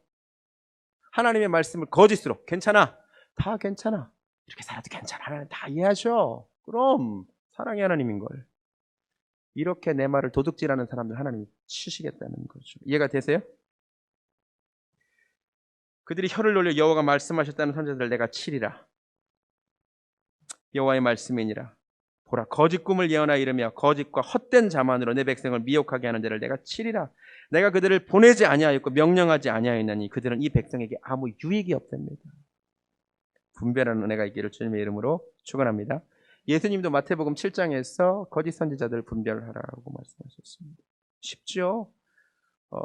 Speaker 1: 하나님의 말씀을 거짓으로 괜찮아, 다 괜찮아, 이렇게 살아도 괜찮아, 하나님 다 이해하셔. 그럼 사랑의 하나님인 걸. 이렇게 내 말을 도둑질하는 사람들 하나님이 치시겠다는 거죠. 이해가 되세요? 그들이 혀를 놀려 여호와가 말씀하셨다는 선지자들을 내가 치리라. 여호와의 말씀이니라. 보라, 거짓 꿈을 예언하여 이르며 거짓과 헛된 자만으로 내 백성을 미혹하게 하는 자를 내가 치리라. 내가 그들을 보내지 아니하였고 명령하지 아니하였나니 그들은 이 백성에게 아무 유익이 없답니다. 분별하는 은혜가 있기를 주님의 이름으로 축원합니다. 예수님도 마태복음 7장에서 거짓 선지자들을 분별하라고 말씀하셨습니다. 쉽죠?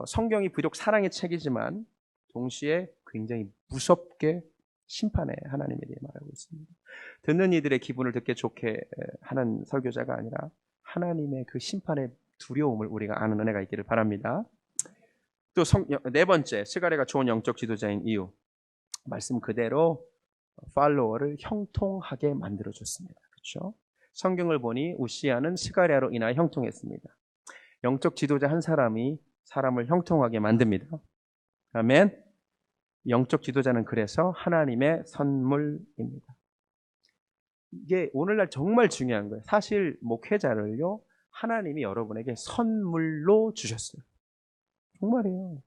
Speaker 1: 성경이 비록 사랑의 책이지만 동시에 굉장히 무섭게 심판의 하나님에 대해 말하고 있습니다. 듣는 이들의 기분을 듣게 좋게 하는 설교자가 아니라 하나님의 그 심판의 두려움을 우리가 아는 은혜가 있기를 바랍니다. 또 네 번째, 스가랴가 좋은 영적 지도자인 이유, 말씀 그대로 팔로워를 형통하게 만들어줬습니다. 그렇죠? 성경을 보니 우시야는 스가랴로 인하여 형통했습니다. 영적 지도자 한 사람이 사람을 형통하게 만듭니다. 아멘. 영적 지도자는 그래서 하나님의 선물입니다. 이게 오늘날 정말 중요한 거예요. 사실 목회자를요, 하나님이 여러분에게 선물로 주셨어요. 정말이에요.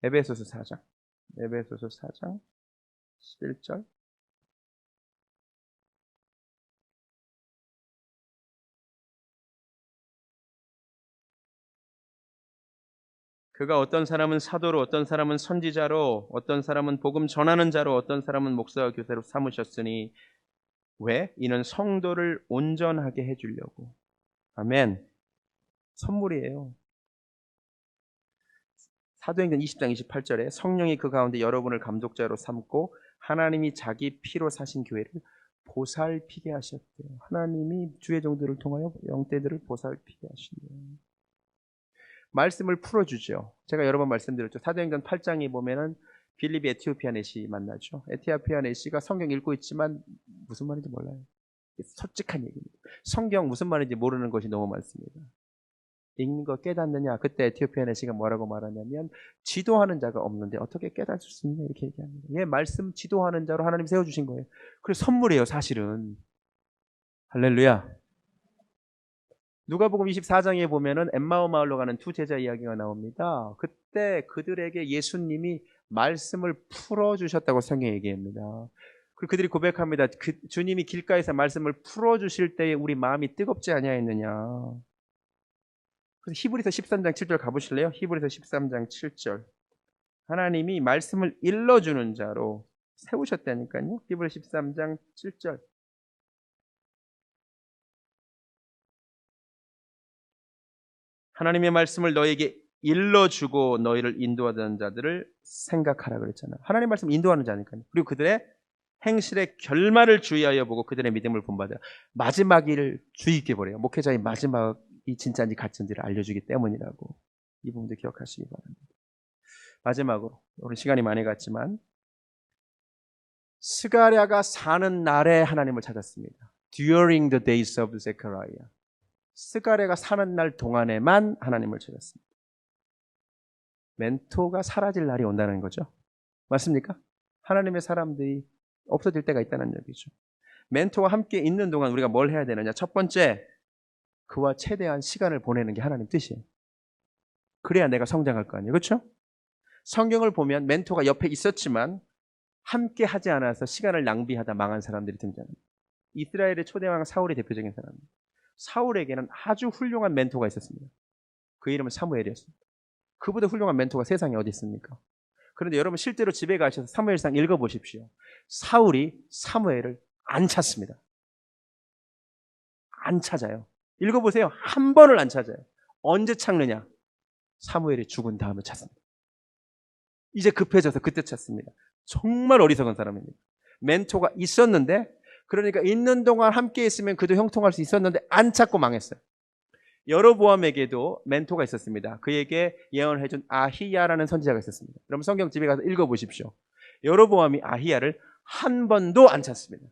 Speaker 1: 에베소서 4장 11절. 그가 어떤 사람은 사도로, 어떤 사람은 선지자로, 어떤 사람은 복음 전하는 자로, 어떤 사람은 목사와 교사로 삼으셨으니 왜? 이는 성도를 온전하게 해주려고. 아멘. 선물이에요. 사도행전 20장 28절에 성령이 그 가운데 여러분을 감독자로 삼고 하나님이 자기 피로 사신 교회를 보살피게 하셨대요. 하나님이 주의 종들을 통하여 영떼들을 보살피게 하신대요. 말씀을 풀어주죠. 제가 여러 번 말씀드렸죠. 사도행전 8장에 보면은 빌립이 에티오피아 내시 만나죠. 에티오피아 내시가 성경 읽고 있지만 무슨 말인지 몰라요. 솔직한 얘기입니다. 성경 무슨 말인지 모르는 것이 너무 많습니다. 읽는 거 깨닫느냐? 그때 에티오피아 내시가 뭐라고 말하냐면 지도하는 자가 없는데 어떻게 깨닫을 수 있냐 이렇게 얘기합니다. 예, 말씀 지도하는 자로 하나님 세워주신 거예요. 그래서 선물이에요 사실은. 할렐루야. 누가복음 24장에 보면은 엠마오 마을로 가는 두 제자 이야기가 나옵니다. 그때 그들에게 예수님이 말씀을 풀어주셨다고 성경이 얘기합니다. 그리고 그들이 고백합니다. 주님이 길가에서 말씀을 풀어주실 때에 우리 마음이 뜨겁지 아니하였느냐. 그래서 히브리서 13장 7절 가보실래요? 히브리서 13장 7절. 하나님이 말씀을 일러주는 자로 세우셨다니까요. 히브리서 13장 7절. 하나님의 말씀을 너에게 일러주고 너희를 인도하던 자들을 생각하라 그랬잖아요. 하나님 말씀 인도하는 자니까요. 그리고 그들의 행실의 결말을 주의하여 보고 그들의 믿음을 본받아 마지막을 주의 있게 보래요. 목회자의 마지막이 진짜인지 가짜인지를 알려주기 때문이라고. 이 부분도 기억하시기 바랍니다. 마지막으로 우리 시간이 많이 갔지만 스가랴가 사는 날에 하나님을 찾았습니다. During the days of Zechariah. 스가랴가 사는 날 동안에만 하나님을 찾았습니다. 멘토가 사라질 날이 온다는 거죠. 맞습니까? 하나님의 사람들이 없어질 때가 있다는 얘기죠. 멘토와 함께 있는 동안 우리가 뭘 해야 되느냐? 첫 번째, 그와 최대한 시간을 보내는 게 하나님 뜻이에요. 그래야 내가 성장할 거 아니에요. 그렇죠? 성경을 보면 멘토가 옆에 있었지만 함께 하지 않아서 시간을 낭비하다 망한 사람들이 등장합니다. 이스라엘의 초대왕 사울이 대표적인 사람입니다. 사울에게는 아주 훌륭한 멘토가 있었습니다. 그 이름은 사무엘이었습니다. 그보다 훌륭한 멘토가 세상에 어디 있습니까? 그런데 여러분 실제로 집에 가셔서 사무엘상 읽어보십시오. 사울이 사무엘을 안 찾습니다. 안 찾아요. 읽어보세요. 한 번을 안 찾아요. 언제 찾느냐? 사무엘이 죽은 다음에 찾습니다. 이제 급해져서 그때 찾습니다. 정말 어리석은 사람입니다. 멘토가 있었는데 그러니까 있는 동안 함께 있으면 그도 형통할 수 있었는데 안 찾고 망했어요. 여로보암에게도 멘토가 있었습니다. 그에게 예언을 해준 아히야라는 선지자가 있었습니다. 여러분 성경 집에 가서 읽어보십시오. 여로보암이 아히야를 한 번도 안 찾습니다.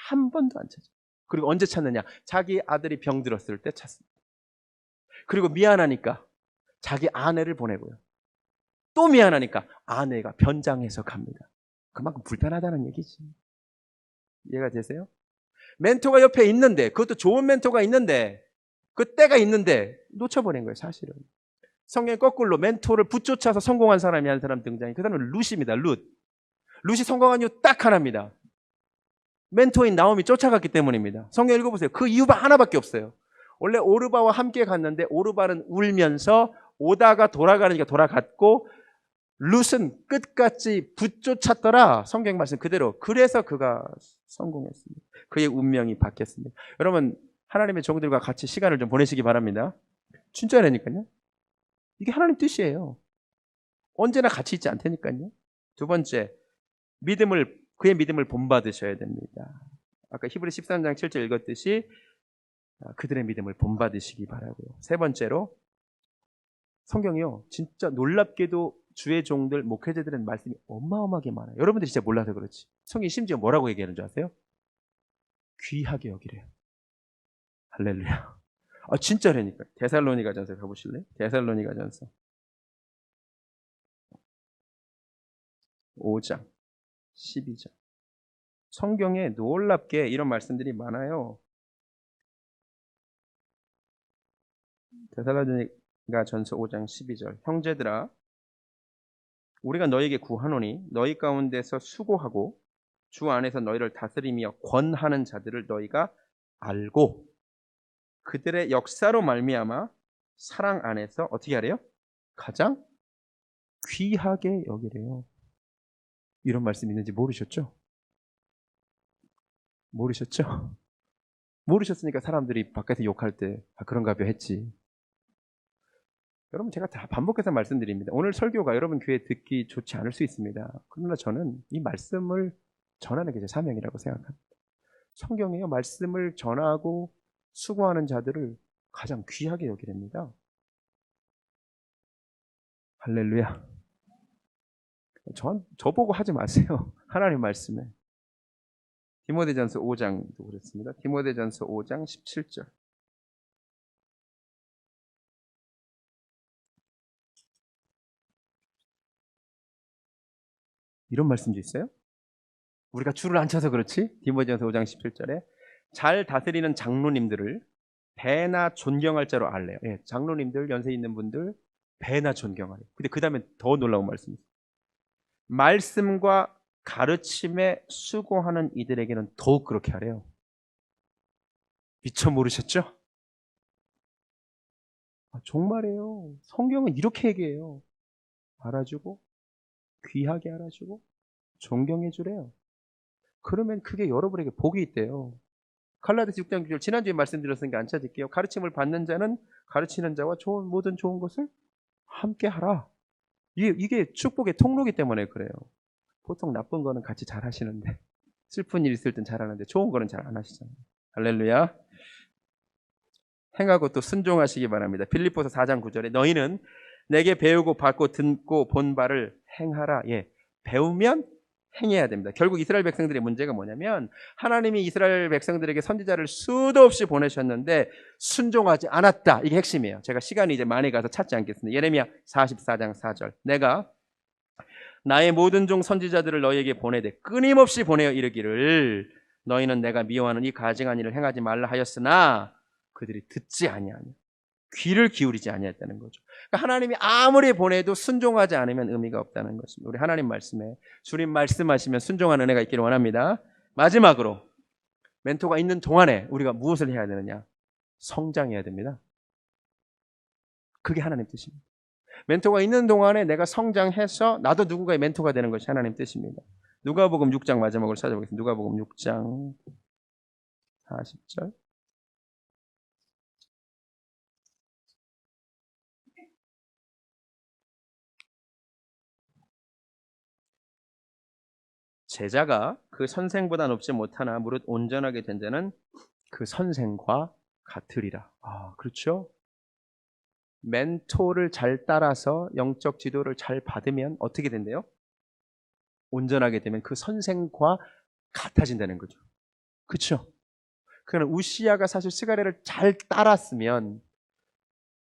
Speaker 1: 한 번도 안 찾아요. 그리고 언제 찾느냐? 자기 아들이 병들었을 때 찾습니다. 그리고 미안하니까 자기 아내를 보내고요. 또 미안하니까 아내가 변장해서 갑니다. 그만큼 불편하다는 얘기지. 이해가 되세요? 멘토가 옆에 있는데, 그것도 좋은 멘토가 있는데, 그 때가 있는데 놓쳐버린 거예요, 사실은. 성경 거꾸로 멘토를 붙쫓아서 성공한 사람이 한 사람 등장해. 그 사람은 룻입니다. 룻. 룻이 성공한 이유 딱 하나입니다. 멘토인 나오미 쫓아갔기 때문입니다. 성경 읽어보세요. 그 이유가 하나밖에 없어요. 원래 오르바와 함께 갔는데 오르바는 울면서 오다가 돌아가니까 돌아갔고 룻은 끝까지 붙쫓았더라. 성경 말씀 그대로. 그래서 그가 성공했습니다. 그의 운명이 바뀌었습니다. 여러분 하나님의 종들과 같이 시간을 좀 보내시기 바랍니다. 진짜라니까요. 이게 하나님 뜻이에요. 언제나 같이 있지 않다니까요. 두 번째, 그의 믿음을 본받으셔야 됩니다. 아까 히브리 13장 7절 읽었듯이 그들의 믿음을 본받으시기 바라고요. 세 번째로 성경이요. 진짜 놀랍게도 주의 종들, 목회자들은 말씀이 어마어마하게 많아요. 여러분들이 진짜 몰라서 그렇지. 성경이 심지어 뭐라고 얘기하는 줄 아세요? 귀하게 여기래요. 할렐루야. 진짜라니까. 데살로니가전서 가보실래요? 데살로니가전서 5장 12장. 성경에 놀랍게 이런 말씀들이 많아요. 데살로니가전서 5장 12절. 형제들아 우리가 너에게 구하노니 너희 가운데서 수고하고 주 안에서 너희를 다스리며 권하는 자들을 너희가 알고 그들의 역사로 말미암아 사랑 안에서 어떻게 하래요? 가장 귀하게 여기래요. 이런 말씀이 있는지 모르셨죠? 모르셨죠? 모르셨으니까 사람들이 밖에서 욕할 때 그런가 봐 했지. 여러분 제가 다 반복해서 말씀드립니다. 오늘 설교가 여러분 귀에 듣기 좋지 않을 수 있습니다. 그러나 저는 이 말씀을 전하는 게 제 사명이라고 생각합니다. 성경에요 말씀을 전하고 수고하는 자들을 가장 귀하게 여기랍니다. 할렐루야. 저보고 하지 마세요. 하나님 말씀에. 디모데전서 5장도 그렇습니다. 디모데전서 5장 17절. 이런 말씀도 있어요. 우리가 줄을 안 쳐서 그렇지. 디모데전서 5장 17절에 잘 다스리는 장로님들을 배나 존경할 자로 알래요. 예, 장로님들, 연세 있는 분들 배나 존경하래요. 근데 그 다음에 더 놀라운 말씀이 있어요. 말씀과 가르침에 수고하는 이들에게는 더욱 그렇게 하래요. 미처 모르셨죠? 정말이에요. 성경은 이렇게 얘기해요. 알아주고 귀하게 알아주고 존경해 주래요. 그러면 그게 여러분에게 복이 있대요. 갈라디아서 6장 9절 지난주에 말씀드렸으니까 안 찾을게요. 가르침을 받는 자는 가르치는 자와 모든 좋은 것을 함께 하라. 이게 축복의 통로이기 때문에 그래요. 보통 나쁜 거는 같이 잘 하시는데 슬픈 일 있을 땐 잘하는데 좋은 거는 잘 안 하시잖아요. 할렐루야. 행하고 또 순종하시기 바랍니다. 빌립보서 4장 9절에 너희는 내게 배우고 받고 듣고 본 바를 행하라. 예, 배우면 행해야 됩니다. 결국 이스라엘 백성들의 문제가 뭐냐면 하나님이 이스라엘 백성들에게 선지자를 수도 없이 보내셨는데 순종하지 않았다. 이게 핵심이에요. 제가 시간이 이제 많이 가서 찾지 않겠습니다. 예레미야 44장 4절 내가 나의 모든 종 선지자들을 너희에게 보내되 끊임없이 보내어 이르기를 너희는 내가 미워하는 이 가증한 일을 행하지 말라 하였으나 그들이 듣지 아니하며 귀를 기울이지 아니했다는 거죠. 그러니까 하나님이 아무리 보내도 순종하지 않으면 의미가 없다는 것입니다. 우리 하나님 말씀에 주님 말씀하시면 순종하는 은혜가 있기를 원합니다. 마지막으로 멘토가 있는 동안에 우리가 무엇을 해야 되느냐? 성장해야 됩니다. 그게 하나님 뜻입니다. 멘토가 있는 동안에 내가 성장해서 나도 누군가의 멘토가 되는 것이 하나님 뜻입니다. 누가복음 6장 마지막으로 찾아보겠습니다. 누가복음 6장 40절. 제자가 그 선생보다 높지 못하나 무릇 온전하게 된 자는 그 선생과 같으리라. 그렇죠? 멘토를 잘 따라서 영적 지도를 잘 받으면 어떻게 된대요? 온전하게 되면 그 선생과 같아진다는 거죠. 그렇죠? 그러나 우시아가 사실 스가랴를 잘 따랐으면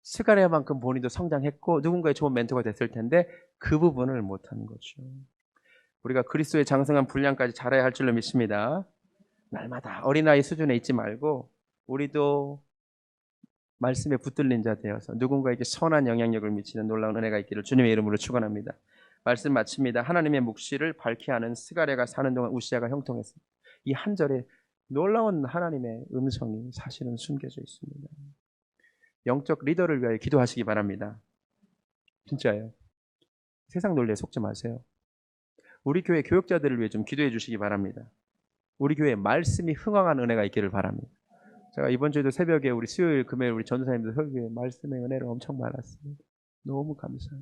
Speaker 1: 스가랴만큼 본인도 성장했고 누군가의 좋은 멘토가 됐을 텐데 그 부분을 못하는 거죠. 우리가 그리스도의 장성한 분량까지 자라야 할 줄로 믿습니다. 날마다 어린아이 수준에 있지 말고 우리도 말씀에 붙들린 자 되어서 누군가에게 선한 영향력을 미치는 놀라운 은혜가 있기를 주님의 이름으로 축원합니다. 말씀 마칩니다. 하나님의 묵시를 밝히 하는 스가랴가 사는 동안 우시아가 형통했습니다. 이 한 절에 놀라운 하나님의 음성이 사실은 숨겨져 있습니다. 영적 리더를 위하여 기도하시기 바랍니다. 진짜예요. 세상 논리에 속지 마세요. 우리 교회 교역자들을 위해 좀 기도해 주시기 바랍니다. 우리 교회에 말씀이 흥황한 은혜가 있기를 바랍니다. 제가 이번 주에도 새벽에 우리 수요일, 금요일 우리 전도사님들 설교에 말씀의 은혜를 엄청 많았습니다. 너무 감사해요.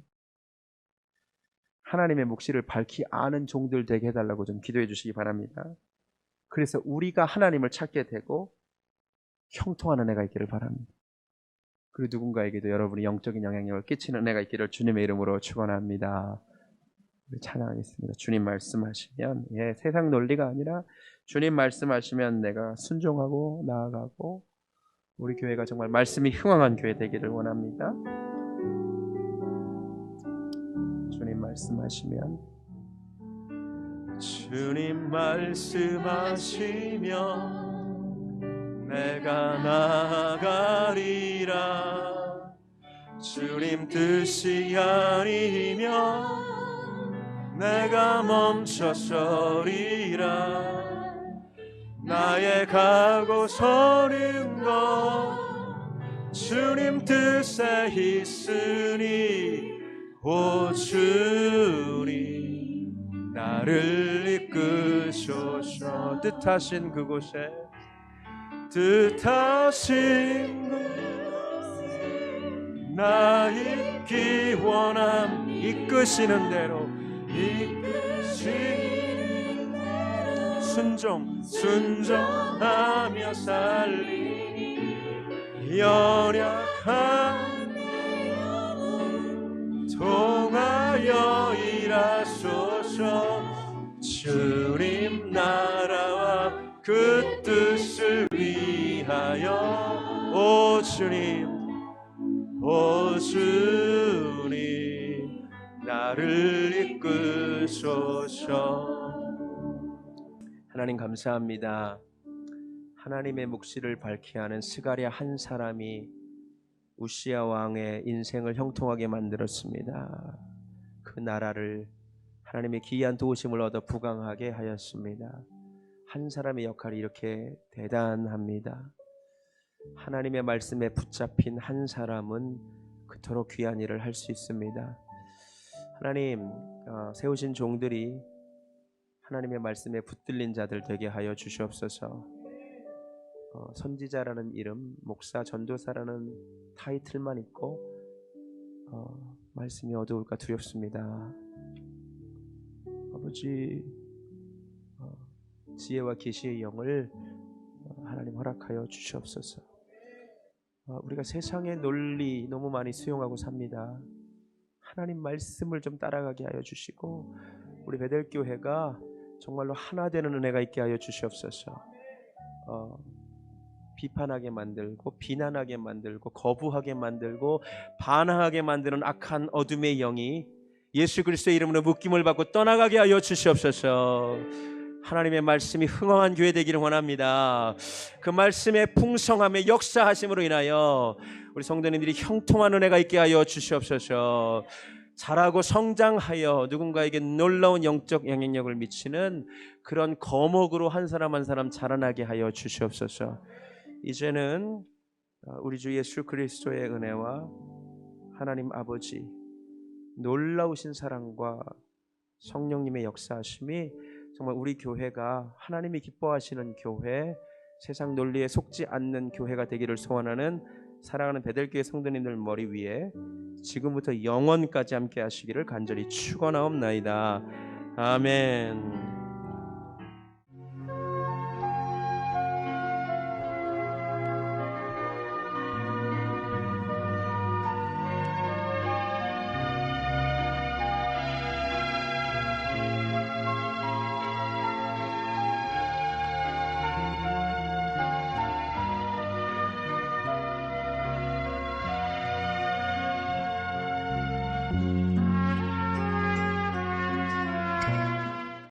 Speaker 1: 하나님의 묵시를 밝히 아는 종들 되게 해달라고 좀 기도해 주시기 바랍니다. 그래서 우리가 하나님을 찾게 되고 형통한 은혜가 있기를 바랍니다. 그리고 누군가에게도 여러분이 영적인 영향력을 끼치는 은혜가 있기를 주님의 이름으로 축원합니다. 우리 찬양하겠습니다. 주님 말씀하시면 세상 논리가 아니라 주님 말씀하시면 내가 순종하고 나아가고 우리 교회가 정말 말씀이 흥황한 교회 되기를 원합니다. 주님 말씀하시면 주님 말씀하시면 내가 나아가리라. 주님 뜻이 아니면 내가 멈춰서리라. 나의 가고 서는 것 주님 뜻에 있으니 오 주님 나를 이끄소서. 뜻하신 그곳에 나 있기 원함. 이끄시는 대로 순종하며 살리니 연약한 통하여 일하소서. 주님 나라와 그 뜻을 위하여 오 주님 오 주님 나를 이끄소서. 하나님 감사합니다. 하나님의 묵시를 밝게 하는 스가랴 한 사람이 우시야 왕의 인생을 형통하게 만들었습니다. 그 나라를 하나님의 기이한 도우심을 얻어 부강하게 하였습니다. 한 사람의 역할이 이렇게 대단합니다. 하나님의 말씀에 붙잡힌 한 사람은 그토록 귀한 일을 할 수 있습니다. 하나님 세우신 종들이 하나님의 말씀에 붙들린 자들 되게 하여 주시옵소서. 선지자라는 이름, 목사, 전도사라는 타이틀만 있고 말씀이 어두울까 두렵습니다. 아버지 지혜와 계시의 영을 하나님 허락하여 주시옵소서. 우리가 세상의 논리 너무 많이 수용하고 삽니다. 하나님 말씀을 좀 따라가게 하여 주시고 우리 베델교회가 정말로 하나 되는 은혜가 있게 하여 주시옵소서. 비판하게 만들고 비난하게 만들고 거부하게 만들고 반항하게 만드는 악한 어둠의 영이 예수 그리스도의 이름으로 묶임을 받고 떠나가게 하여 주시옵소서. 하나님의 말씀이 흥황한 교회 되기를 원합니다. 그 말씀의 풍성함의 역사하심으로 인하여 우리 성도님들이 형통한 은혜가 있게 하여 주시옵소서. 자라고 성장하여 누군가에게 놀라운 영적 영향력을 미치는 그런 거목으로 한 사람 한 사람 자라나게 하여 주시옵소서. 이제는 우리 주 예수 그리스도의 은혜와 하나님 아버지 놀라우신 사랑과 성령님의 역사하심이 정말 우리 교회가 하나님이 기뻐하시는 교회, 세상 논리에 속지 않는 교회가 되기를 소원하는 사랑하는 베델교회 성도님들 머리 위에 지금부터 영원까지 함께 하시기를 간절히 축원하옵나이다. 아멘.